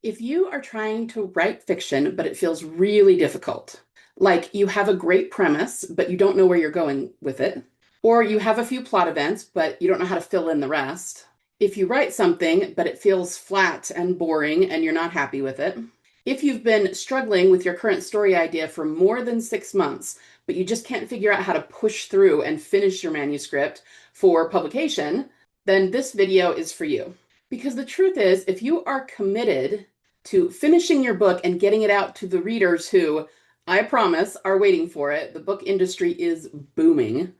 If you are trying to write fiction, but it feels really difficult, like you have a great premise, but you don't know where you're going with it, or you have a few plot events, but you don't know how to fill in the rest. If you write something, but it feels flat and boring and you're not happy with it. If you've been struggling with your current story idea for more than 6 months, but you just can't figure out how to push through and finish your manuscript for publication, then this video is for you. Because the truth is, if you are committed to finishing your book and getting it out to the readers who, I promise, are waiting for it, the book industry is booming,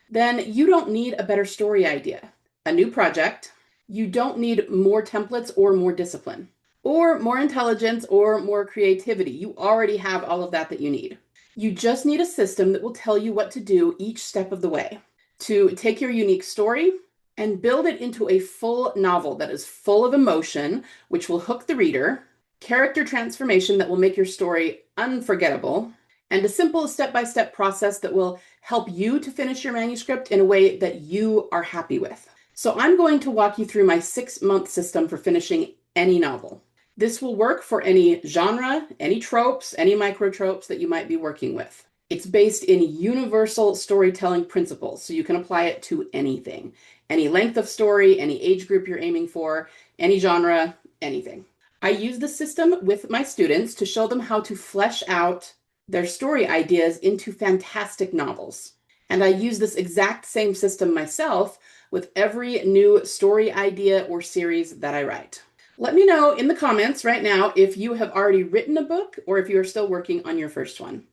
then you don't need a better story idea, a new project. You don't need more templates or more discipline, or more intelligence or more creativity. You already have all of that you need. You just need a system that will tell you what to do each step of the way to take your unique story and build it into a full novel that is full of emotion, which will hook the reader, character transformation that will make your story unforgettable, and a simple step-by-step process that will help you to finish your manuscript in a way that you are happy with. So I'm going to walk you through my 6-month system for finishing any novel. This will work for any genre, any tropes, any micro tropes that you might be working with. It's based in universal storytelling principles, so you can apply it to anything. Any length of story, any age group you're aiming for, any genre, anything. I use the system with my students to show them how to flesh out their story ideas into fantastic novels. And I use this exact same system myself with every new story idea or series that I write. Let me know in the comments right now if you have already written a book or if you are still working on your first one.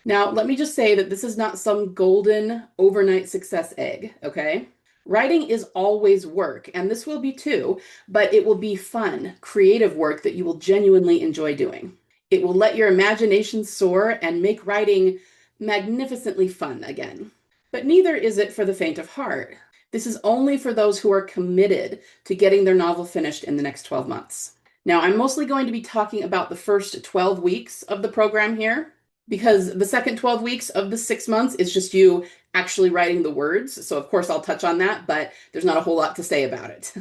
Now, let me just say that this is not some golden overnight success egg, okay? Writing is always work, and this will be too, but it will be fun, creative work that you will genuinely enjoy doing. It will let your imagination soar and make writing magnificently fun again. But neither is it for the faint of heart. This is only for those who are committed to getting their novel finished in the next 12 months. Now, I'm mostly going to be talking about the first 12 weeks of the program here, because the second 12 weeks of the 6 months is just you actually writing the words. So of course I'll touch on that, but there's not a whole lot to say about it.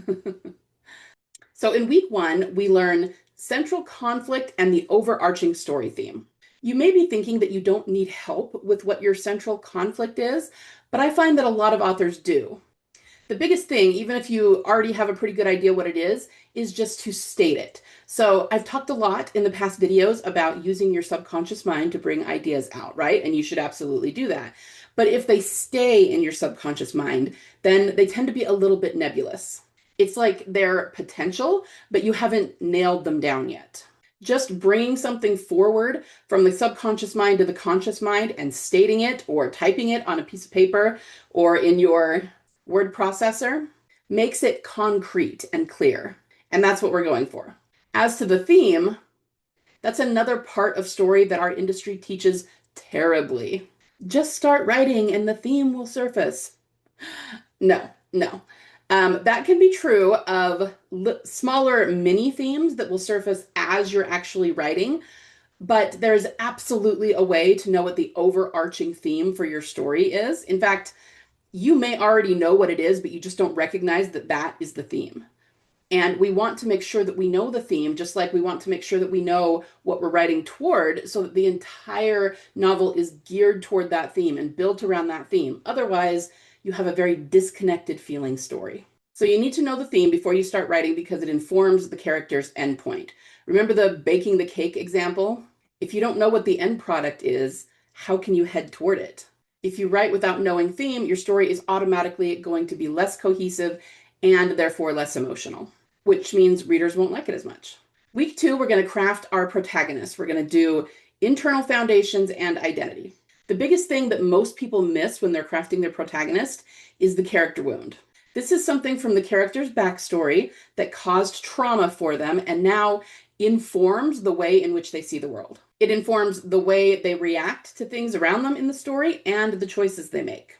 So in week 1, we learn central conflict and the overarching story theme. You may be thinking that you don't need help with what your central conflict is, but I find that a lot of authors do. The biggest thing, even if you already have a pretty good idea what it is just to state it. So I've talked a lot in the past videos about using your subconscious mind to bring ideas out, right? And you should absolutely do that. But if they stay in your subconscious mind, then they tend to be a little bit nebulous. It's like they're potential, but you haven't nailed them down yet. Just bringing something forward from the subconscious mind to the conscious mind and stating it or typing it on a piece of paper or in your word processor makes it concrete and clear. And that's what we're going for. As to the theme, that's another part of story that our industry teaches terribly. Just start writing and the theme will surface. No. That can be true of smaller mini themes that will surface as you're actually writing, but there's absolutely a way to know what the overarching theme for your story is. In fact, you may already know what it is, but you just don't recognize that that is the theme. And we want to make sure that we know the theme, just like we want to make sure that we know what we're writing toward, so that the entire novel is geared toward that theme and built around that theme. Otherwise, you have a very disconnected feeling story. So you need to know the theme before you start writing because it informs the character's endpoint. Remember the baking the cake example? If you don't know what the end product is, how can you head toward it? If you write without knowing theme, your story is automatically going to be less cohesive and therefore less emotional, which means readers won't like it as much. Week 2, we're going to craft our protagonist. We're going to do internal foundations and identity. The biggest thing that most people miss when they're crafting their protagonist is the character wound. This is something from the character's backstory that caused trauma for them and now informs the way in which they see the world. It informs the way they react to things around them in the story and the choices they make.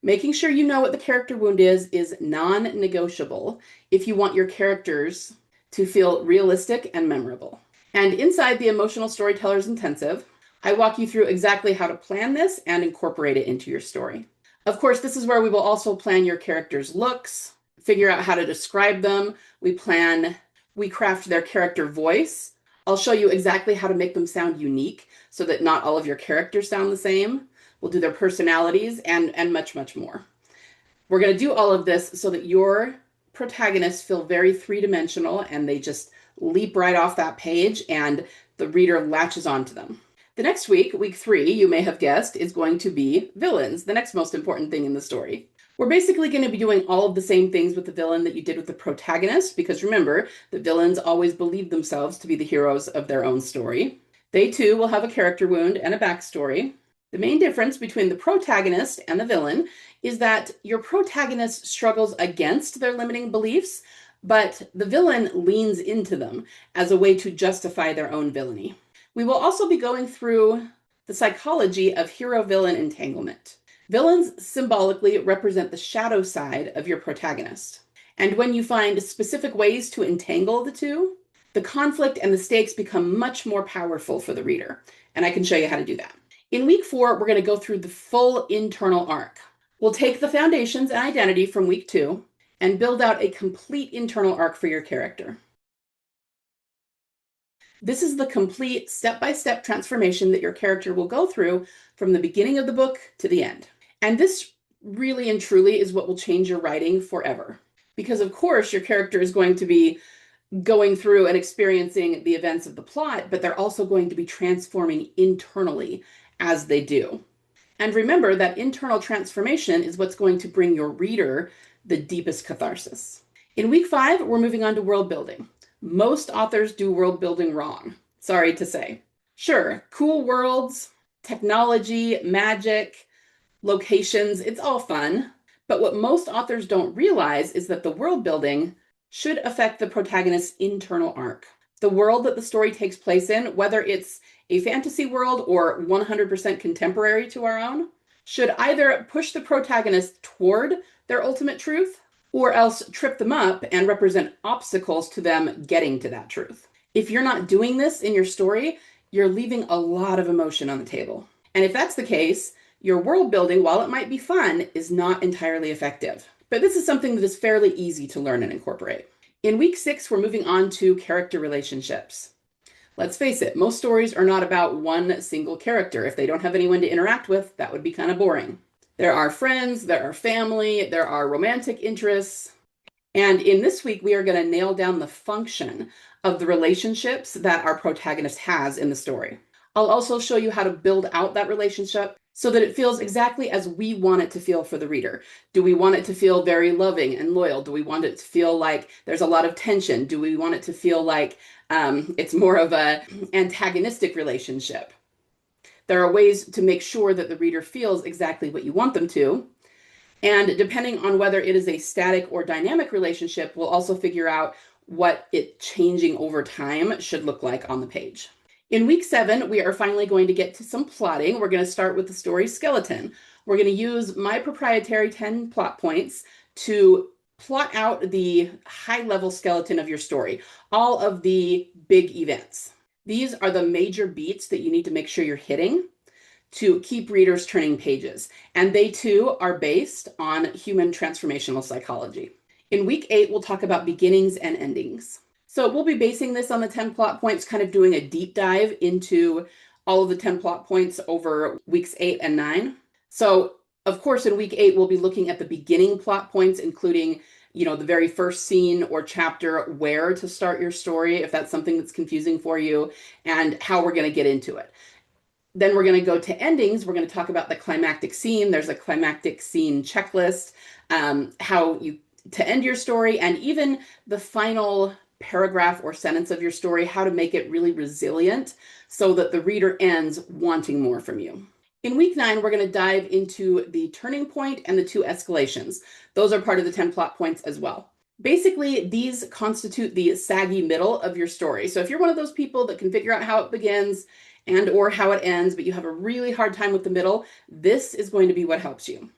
Making sure you know what the character wound is non-negotiable if you want your characters to feel realistic and memorable. And inside the Emotional Storytellers Intensive, I walk you through exactly how to plan this and incorporate it into your story. Of course, this is where we will also plan your characters' looks, figure out how to describe them. We plan We craft their character voice. I'll show you exactly how to make them sound unique so that not all of your characters sound the same. We'll do their personalities and much, much more. We're going to do all of this so that your protagonists feel very three-dimensional and they just leap right off that page and the reader latches onto them. The next week, week 3, you may have guessed, is going to be villains, the next most important thing in the story. We're basically going to be doing all of the same things with the villain that you did with the protagonist, because remember, the villains always believe themselves to be the heroes of their own story. They too will have a character wound and a backstory. The main difference between the protagonist and the villain is that your protagonist struggles against their limiting beliefs, but the villain leans into them as a way to justify their own villainy. We will also be going through the psychology of hero-villain entanglement. Villains symbolically represent the shadow side of your protagonist. And when you find specific ways to entangle the two, the conflict and the stakes become much more powerful for the reader. And I can show you how to do that. In week 4, we're going to go through the full internal arc. We'll take the foundations and identity from week 2 and build out a complete internal arc for your character. This is the complete step-by-step transformation that your character will go through from the beginning of the book to the end. And this really and truly is what will change your writing forever. Because of course, your character is going to be going through and experiencing the events of the plot, but they're also going to be transforming internally as they do. And remember that internal transformation is what's going to bring your reader the deepest catharsis. In week 5, we're moving on to world building. Most authors do world building wrong, sorry to say. Sure, cool worlds, technology, magic, locations, it's all fun. But what most authors don't realize is that the world building should affect the protagonist's internal arc. The world that the story takes place in, whether it's a fantasy world or 100% contemporary to our own, should either push the protagonist toward their ultimate truth or else trip them up and represent obstacles to them getting to that truth. If you're not doing this in your story, you're leaving a lot of emotion on the table. And if that's the case, your world building, while it might be fun, is not entirely effective. But this is something that is fairly easy to learn and incorporate. In week 6, we're moving on to character relationships. Let's face it, most stories are not about one single character. If they don't have anyone to interact with, that would be kind of boring. There are friends, there are family, there are romantic interests. And in this week, we are going to nail down the function of the relationships that our protagonist has in the story. I'll also show you how to build out that relationship so that it feels exactly as we want it to feel for the reader. Do we want it to feel very loving and loyal? Do we want it to feel like there's a lot of tension? Do we want it to feel like it's more of an antagonistic relationship? There are ways to make sure that the reader feels exactly what you want them to. And depending on whether it is a static or dynamic relationship, we'll also figure out what it changing over time should look like on the page. In week 7, we are finally going to get to some plotting. We're going to start with the story skeleton. We're going to use my proprietary 10 plot points to plot out the high-level skeleton of your story, all of the big events. These are the major beats that you need to make sure you're hitting to keep readers turning pages. And they too are based on human transformational psychology. In week 8, we'll talk about beginnings and endings. So we'll be basing this on the 10 plot points, kind of doing a deep dive into all of the 10 plot points over weeks 8 and 9. So of course, in week 8, we'll be looking at the beginning plot points, including the very first scene or chapter, where to start your story, if that's something that's confusing for you, and how we're going to get into it. Then we're going to go to endings. We're going to talk about the climactic scene. There's a climactic scene checklist, how to end your story, and even the final paragraph or sentence of your story, how to make it really resilient so that the reader ends wanting more from you. In week 9, we're going to dive into the turning point and the 2 escalations. Those are part of the 10 plot points as well. Basically, these constitute the saggy middle of your story. So if you're one of those people that can figure out how it begins and or how it ends, but you have a really hard time with the middle, this is going to be what helps you.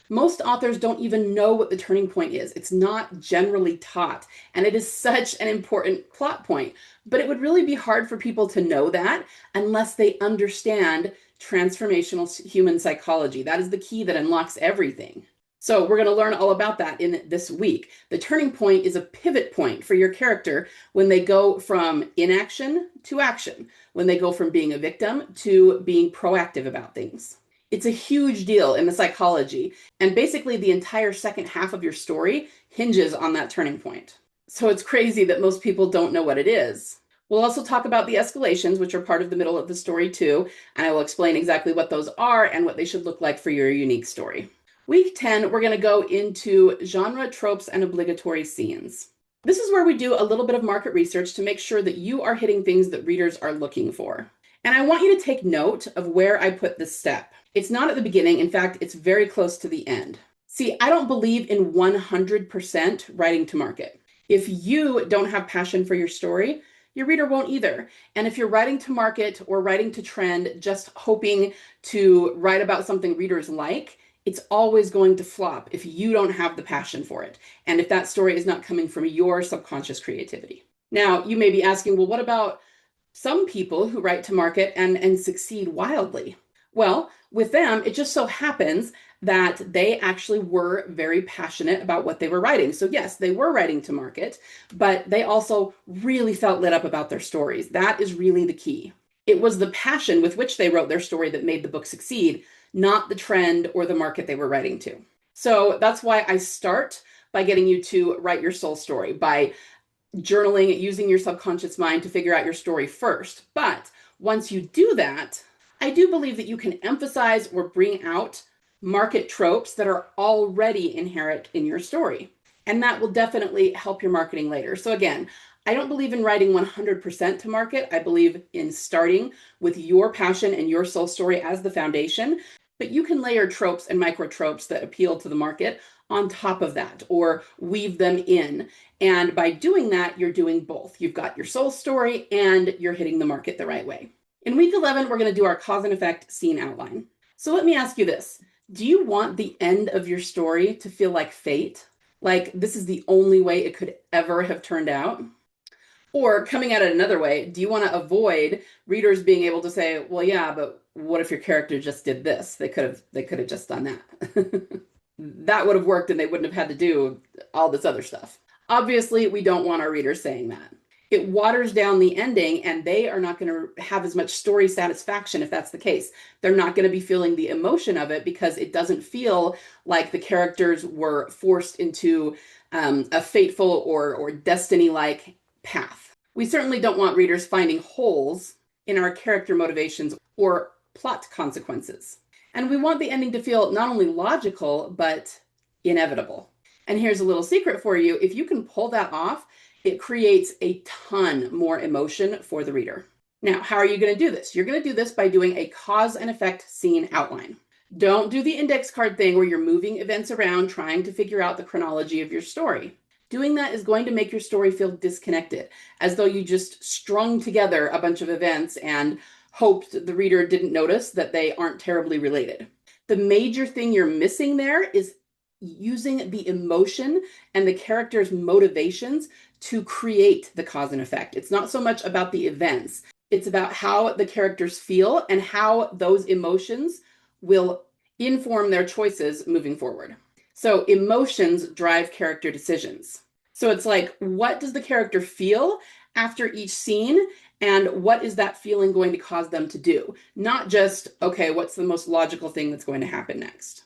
Most authors don't even know what the turning point is. It's not generally taught, and it is such an important plot point. But it would really be hard for people to know that unless they understand transformational human psychology. That is the key that unlocks everything. So we're going to learn all about that in this week. The turning point is a pivot point for your character when they go from inaction to action, when they go from being a victim to being proactive about things. It's a huge deal in the psychology, and basically the entire second half of your story hinges on that turning point. So it's crazy that most people don't know what it is. We'll also talk about the escalations, which are part of the middle of the story too, and I will explain exactly what those are and what they should look like for your unique story. Week 10, we're going to go into genre, tropes, and obligatory scenes. This is where we do a little bit of market research to make sure that you are hitting things that readers are looking for. And I want you to take note of where I put this step. It's not at the beginning. In fact, it's very close to the end. See, I don't believe in 100% writing to market. If you don't have passion for your story, your reader won't either. And if you're writing to market or writing to trend, just hoping to write about something readers like, it's always going to flop if you don't have the passion for it, and if that story is not coming from your subconscious creativity. Now, you may be asking, well, what about some people who write to market and succeed wildly? Well, with them, it just so happens that they actually were very passionate about what they were writing. So yes, they were writing to market, but they also really felt lit up about their stories. That is really the key. It was the passion with which they wrote their story that made the book succeed, not the trend or the market they were writing to. So that's why I start by getting you to write your soul story, by journaling, using your subconscious mind to figure out your story first. But once you do that, I do believe that you can emphasize or bring out market tropes that are already inherent in your story. And that will definitely help your marketing later. So again, I don't believe in writing 100% to market. I believe in starting with your passion and your soul story as the foundation, but you can layer tropes and micro tropes that appeal to the market on top of that or weave them in. And by doing that, you're doing both. You've got your soul story and you're hitting the market the right way. In week 11, we're going to do our cause and effect scene outline. So let me ask you this. Do you want the end of your story to feel like fate? Like this is the only way it could ever have turned out? Or coming at it another way, do you want to avoid readers being able to say, well, yeah, but what if your character just did this? They could have just done that. That would have worked and they wouldn't have had to do all this other stuff. Obviously, we don't want our readers saying that. It waters down the ending and they are not going to have as much story satisfaction if that's the case. They're not going to be feeling the emotion of it because it doesn't feel like the characters were forced into a fateful or destiny-like path. We certainly don't want readers finding holes in our character motivations or plot consequences. And we want the ending to feel not only logical, but inevitable. And here's a little secret for you. If you can pull that off, it creates a ton more emotion for the reader. Now, how are you going to do this? You're going to do this by doing a cause and effect scene outline. Don't do the index card thing where you're moving events around trying to figure out the chronology of your story. Doing that is going to make your story feel disconnected, as though you just strung together a bunch of events and hoped the reader didn't notice that they aren't terribly related. The major thing you're missing there is using the emotion and the character's motivations to create the cause and effect. It's not so much about the events. It's about how the characters feel and how those emotions will inform their choices moving forward. So emotions drive character decisions. So it's like, what does the character feel after each scene? And what is that feeling going to cause them to do? Not just, okay, what's the most logical thing that's going to happen next?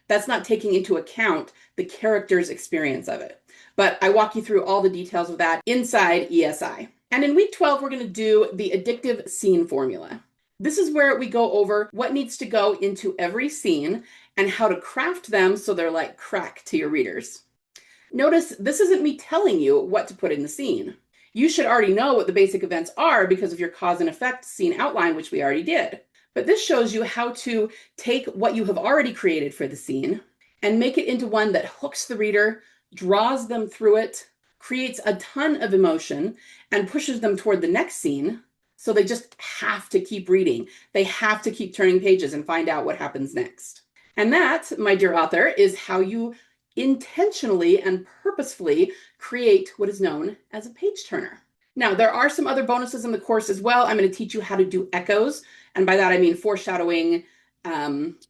That's not taking into account the character's experience of it. But I walk you through all the details of that inside ESI. And in week 12, we're going to do the addictive scene formula. This is where we go over what needs to go into every scene and how to craft them so they're like crack to your readers. Notice this isn't me telling you what to put in the scene. You should already know what the basic events are because of your cause and effect scene outline, which we already did. But this shows you how to take what you have already created for the scene and make it into one that hooks the reader, draws them through it, creates a ton of emotion, and pushes them toward the next scene. So they just have to keep reading. They have to keep turning pages and find out what happens next. And that, my dear author, is how you intentionally and purposefully create what is known as a page turner. Now, there are some other bonuses in the course as well. I'm going to teach you how to do echoes. And by that, I mean foreshadowing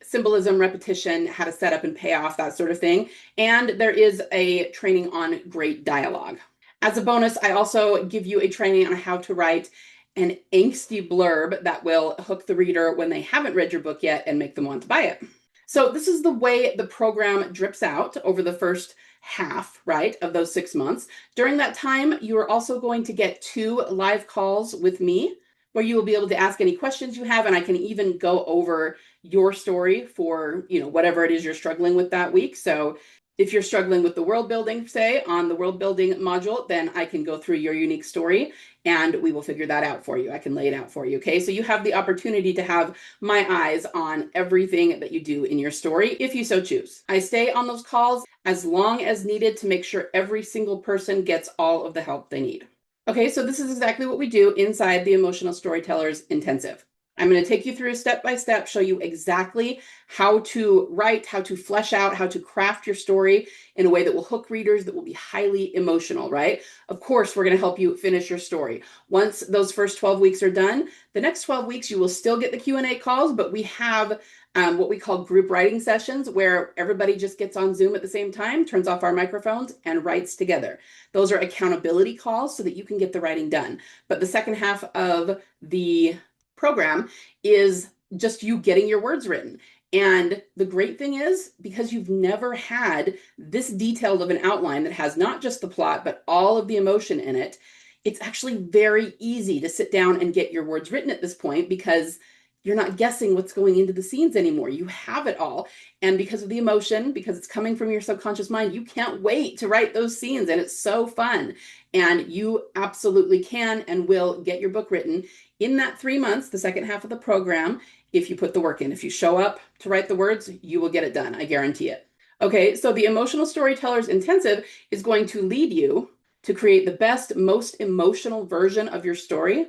symbolism, repetition, how to set up and pay off, that sort of thing. And there is a training on great dialogue. As a bonus, I also give you a training on how to write an angsty blurb that will hook the reader when they haven't read your book yet and make them want to buy it. So this is the way the program drips out over the first half, right, of those 6 months. During that time, you are also going to get 2 live calls with me where you will be able to ask any questions you have, and I can even go over your story for, whatever it is you're struggling with that week. So if you're struggling with the world building, say, on the world building module, then I can go through your unique story and we will figure that out for you. I can lay it out for you, okay? So you have the opportunity to have my eyes on everything that you do in your story, if you so choose. I stay on those calls as long as needed to make sure every single person gets all of the help they need. Okay, so this is exactly what we do inside the Emotional Storytellers Intensive. I'm going to take you through step by step, show you exactly how to write, how to flesh out, how to craft your story in a way that will hook readers, that will be highly emotional, right? Of course, we're going to help you finish your story. Once those first 12 weeks are done, the next 12 weeks, you will still get the Q&A calls, but we have what we call group writing sessions where everybody just gets on Zoom at the same time, turns off our microphones, and writes together. Those are accountability calls so that you can get the writing done. But the second half of the program is just you getting your words written. And the great thing is, because you've never had this detailed of an outline that has not just the plot, but all of the emotion in it, it's actually very easy to sit down and get your words written at this point because you're not guessing what's going into the scenes anymore. You have it all. And because of the emotion, because it's coming from your subconscious mind, you can't wait to write those scenes. And it's so fun. And you absolutely can and will get your book written in that 3 months, the second half of the program, if you put the work in. If you show up to write the words, you will get it done. I guarantee it. Okay, so the Emotional Storytellers Intensive is going to lead you to create the best, most emotional version of your story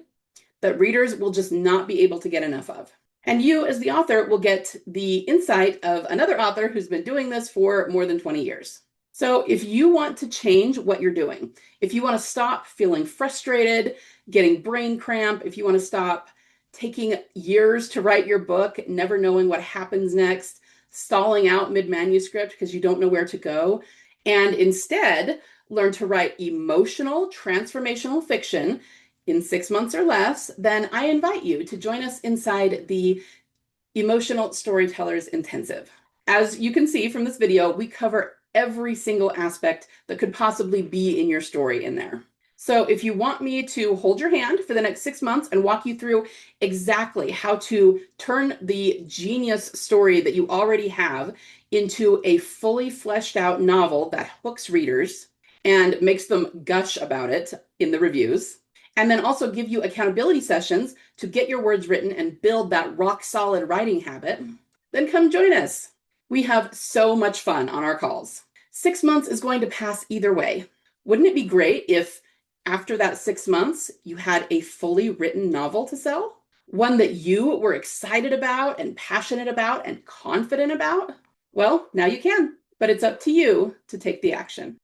that readers will just not be able to get enough of. And you, as the author, will get the insight of another author who's been doing this for more than 20 years. So if you want to change what you're doing, if you want to stop feeling frustrated, getting brain cramp, if you want to stop taking years to write your book, never knowing what happens next, stalling out mid-manuscript because you don't know where to go, and instead learn to write emotional, transformational fiction in 6 months or less, then I invite you to join us inside the Emotional Storytellers Intensive. As you can see from this video, we cover every single aspect that could possibly be in your story in there. So if you want me to hold your hand for the next 6 months and walk you through exactly how to turn the genius story that you already have into a fully fleshed out novel that hooks readers and makes them gush about it in the reviews, and then also give you accountability sessions to get your words written and build that rock solid writing habit, then come join us. We have so much fun on our calls. 6 months is going to pass either way. Wouldn't it be great if after that 6 months, you had a fully written novel to sell? One that you were excited about and passionate about and confident about? Well, now you can, but it's up to you to take the action.